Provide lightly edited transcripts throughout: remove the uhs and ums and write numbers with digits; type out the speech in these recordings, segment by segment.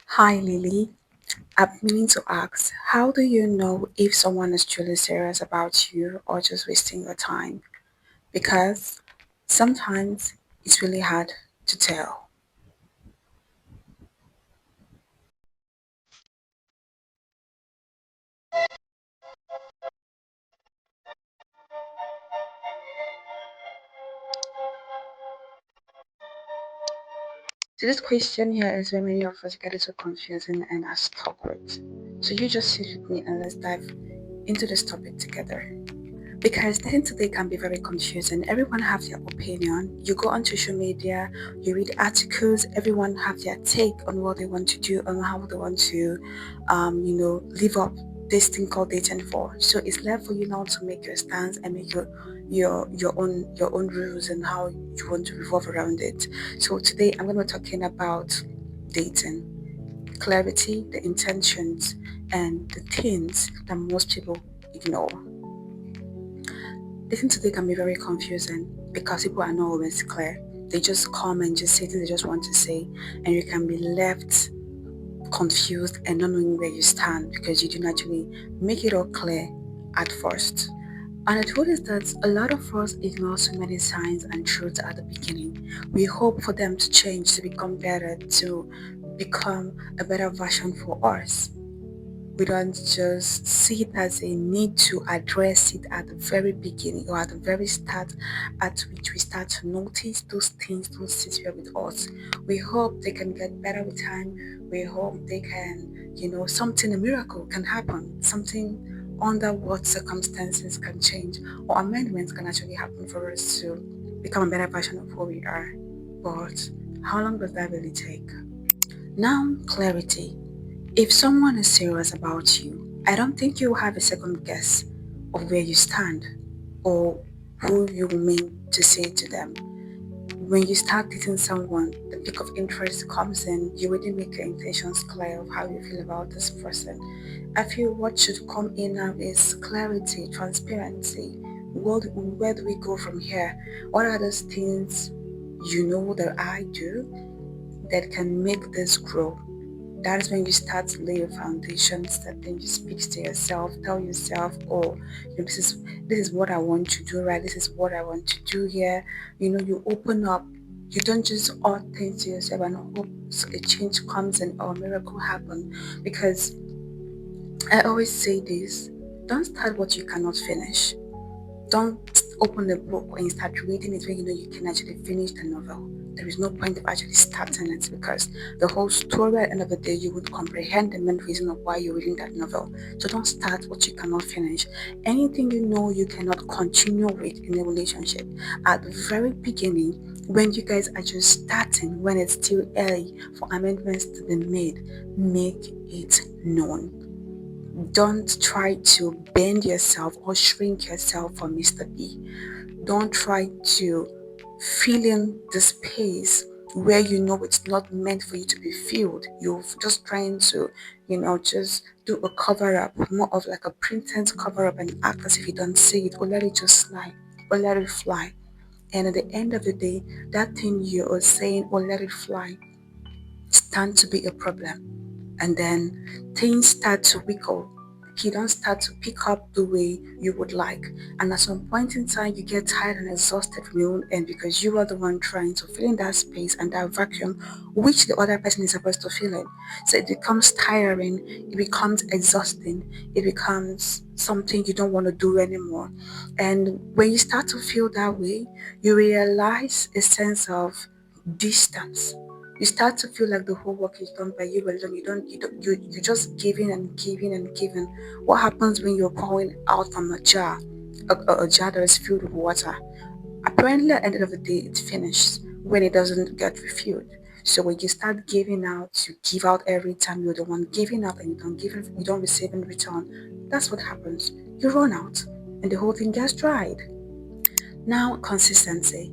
Hi Lily, I'm meaning to ask, how do you know if someone is truly serious about you or just wasting your time? Because sometimes it's really hard to tell. So this question here is where many of us get it so confusing and are stuck with. So you just sit with me and let's dive into this topic together. Because dating today can be very confusing. Everyone has their opinion. You go on social media, you read articles, everyone have their take on what they want to do and how they want to, live up this thing called dating for. So it's left for you now to make your stance and make your own rules and how you want to revolve around it. So today I'm going to be talking about dating, clarity, the intentions, and the things that most people ignore. Dating today can be very confusing because people are not always clear. They just come and just say things they just want to say, and you can be left confused and not knowing where you stand because you didn't actually make it all clear at first. And the truth is that a lot of us ignore so many signs and truths at the beginning. We hope for them to change, to become better, to become a better version for us. We don't just see it as a need to address it at the very beginning or at the very start at which we start to notice those things don't sit well with us. We hope they can get better with time. We hope they can, something, a miracle can happen, something under what circumstances can change or amendments can actually happen for us to become a better version of who we are. But how long does that really take? Now, clarity. If someone is serious about you, I don't think you'll have a second guess of where you stand or who you mean to say to them. When you start dating someone, the peak of interest comes in, you already make your intentions clear of how you feel about this person. I feel what should come in now is clarity, transparency. Where do we go from here? What are those things you know that I do that can make this grow? That is when you start to lay your foundations. That then you speak to yourself, tell yourself, oh, this is what I want to do, right? This is what I want to do here. You open up. You don't just all think to yourself and hope a change comes and or a miracle happen. Because I always say this: don't start what you cannot finish. Don't open the book when you start reading it when you know you can actually finish the novel. There is no point of actually starting it because the whole story at the end of the day you would comprehend the main reason of why you're reading that novel. So don't start what you cannot finish. Anything you know you cannot continue with in a relationship at the very beginning when you guys are just starting, when it's still early for amendments to be made, make it known. Don't try to bend yourself or shrink yourself for Mr. B. Don't try to fill in the space where you know it's not meant for you to be filled. You're just trying to, just do a cover up, more of like a pretense cover up and act as if you don't see it or let it just slide or let it fly. And at the end of the day, that thing you are saying or let it fly stand to be a problem, and then things start to wiggle. You don't start to pick up the way you would like. And at some point in time, you get tired and exhausted from your own end because you are the one trying to fill in that space and that vacuum which the other person is supposed to fill in. So it becomes tiring, it becomes exhausting, it becomes something you don't want to do anymore. And when you start to feel that way, you realize a sense of distance. You start to feel like the whole work is done by you alone. You're just giving and giving and giving. What happens when you're pouring out from a jar, a jar that is filled with water? Apparently, at the end of the day, it finishes when it doesn't get refilled. So when you start giving out, you give out every time. You're the one giving out, and you don't receive in return. That's what happens. You run out, and the whole thing gets dried. Now, consistency.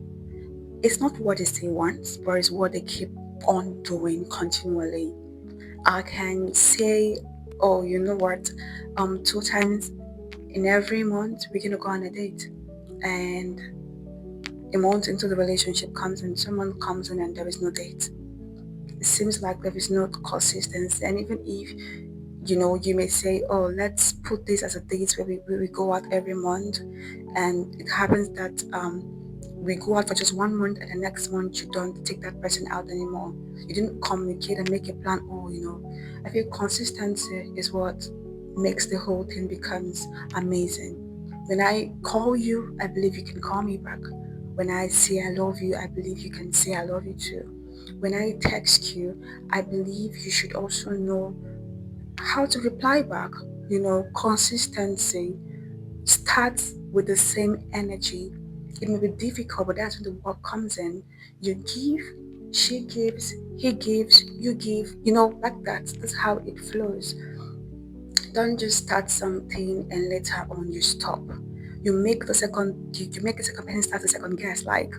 It's not what they say once, but it's what they keep on doing continually. I can say, oh, you know what, two times in every month we're gonna go on a date, and a month into the relationship comes and someone comes in and there is no date. it seems like there is no consistency. And even if you may say, oh, let's put this as a date where we go out every month, and it happens that we go out for just 1 month, and the next month you don't take that person out anymore. You didn't communicate and make a plan. Oh, I feel consistency is what makes the whole thing becomes amazing. When I call you, I believe you can call me back. When I say I love you, I believe you can say I love you too. When I text you, I believe you should also know how to reply back. Consistency starts with the same energy. It may be difficult, but that's when the work comes in. You give, she gives, he gives, you give, like that. That's how it flows. Don't just start something and later on you stop. You make the second person start the second guess, like,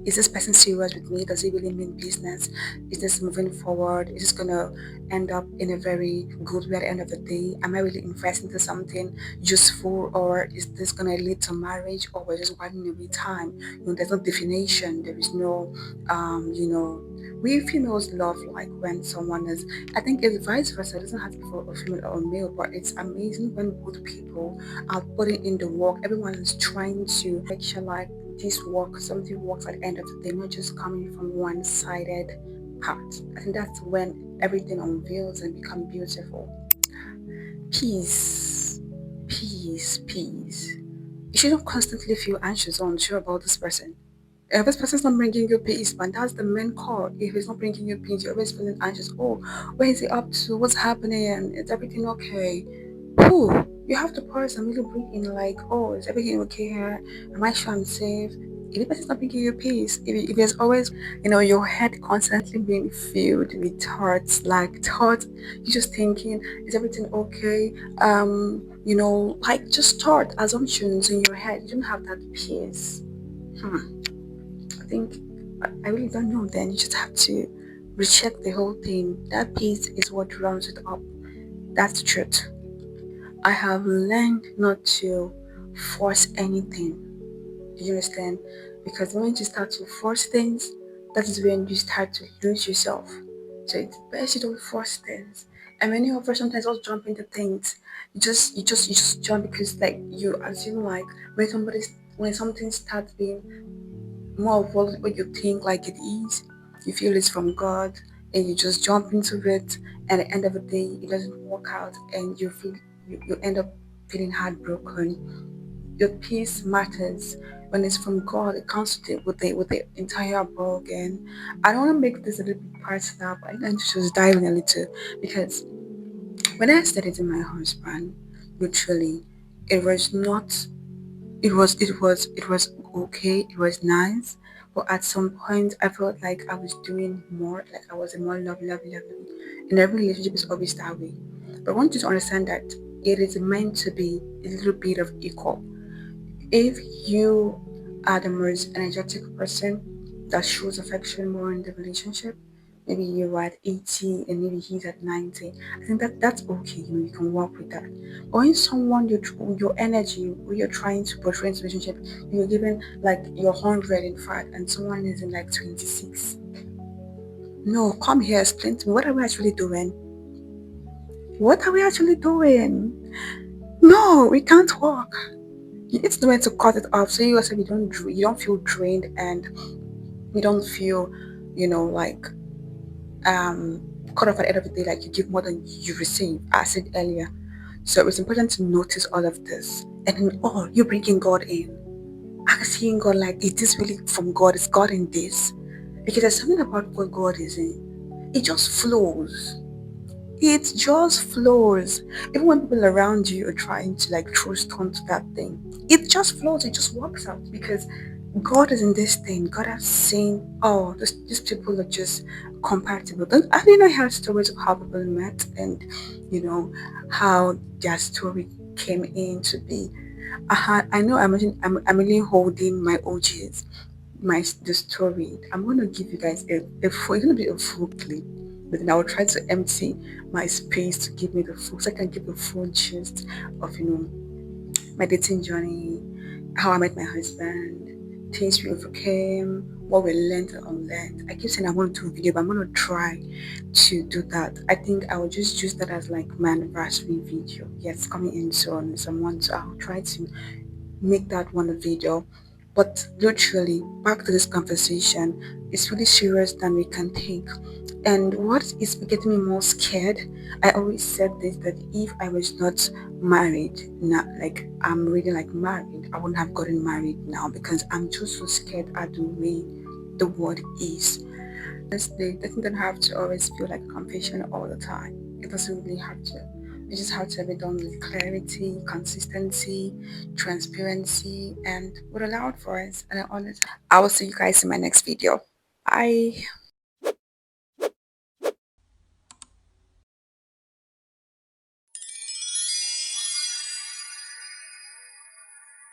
is this person serious with me? Does he really mean business? Is this moving forward? Is this gonna end up in a very good way at the end of the day? Am I really investing into something useful, or is this gonna lead to marriage, or we're just winding away time? There's no definition. There is no, we females love like when someone is. I think it's vice versa. It doesn't have to be for a female or a male, but it's amazing when both people are putting in the work. Everyone is trying to make sure like this work, something works at the end of the day, not just coming from one-sided part. I think that's when everything unveils and become beautiful. Peace, peace, peace. You shouldn't constantly feel anxious or unsure about this person. If this person's not bringing you peace, man, that's the main core. If it's not bringing you peace, you're always feeling anxious. Oh, where is he up to? What's happening? Is everything okay? Whew, you have to pause and really breathe in, like, oh, is everything okay here? Am I sure I'm safe? If the person's not bringing you peace, if there's always, your head constantly being filled with thoughts, you're just thinking, is everything okay? Like just thought assumptions in your head. You don't have that peace. I think I really don't know. Then you just have to recheck the whole thing. That peace is what rounds it up. That's the truth. I have learned not to force anything. Do you understand? Because when you start to force things, that is when you start to lose yourself. So it's best you don't force things. And when you offer sometimes also jump into things, you just jump because like you assume like when something starts being more of what you think like it is, you feel it's from God, and you just jump into it, and at the end of the day it doesn't work out, and you end up feeling heartbroken. Your peace matters. When it's from God, it comes with the entire ball again. I don't want to make this a little bit personal, but I need to just dive in a little, because when I started in my husband, literally, it was not it was okay, it was nice, but at some point I felt like I was doing more, like I was a more love, and every relationship is always that way. But I want you to understand that it is meant to be a little bit of equal. If you are the most energetic person that shows affection more in the relationship, maybe you're at 80 and maybe he's at 90, I think that's okay, you can work with that. But when someone, your energy, when you're trying to portray in this relationship, you're giving like your 100 in fact, and someone is in like 26. No, come here, explain to me, what are we actually doing? What are we actually doing? No, we can't work. It's the way to cut it off, so you yourself you don't feel drained, and you don't feel like cut off at the end of the day, like you give more than you receive, as I said earlier. So it's important to notice all of this, and then, oh, you're bringing God in, asking God, like, is this really from God? Is God in this? Because there's something about what God is in, it just flows. It just flows. Even when people around you are trying to like throw stone to that thing, it just flows. It just works out because God is in this thing. God has seen, oh, these people are just compatible. I didn't know how stories of how people met, and how their story came in to be. I know. I'm really holding my OGs, the story. I'm gonna give you guys a full. It's gonna be a full clip, but then I will try to empty my space to give me the full, so I can give the full gist of my dating journey, how I met my husband, things we overcame, what we learned and unlearned. I keep saying I want to do a video, but I'm gonna try to do that. I think I will just use that as like my anniversary video. Yes, coming in soon, someone, so I'll try to make that one a video. But literally, back to this conversation, it's really serious than we can think. And what is getting me more scared, I always said this, that if I was not married, not like I'm really like married, I wouldn't have gotten married now because I'm just so scared at the way the world is. It doesn't have to always feel like confusion all the time. It doesn't really have to. You just have to have it done with clarity, consistency, transparency, and with a loud voice and an honest. I will see you guys in my next video. Bye.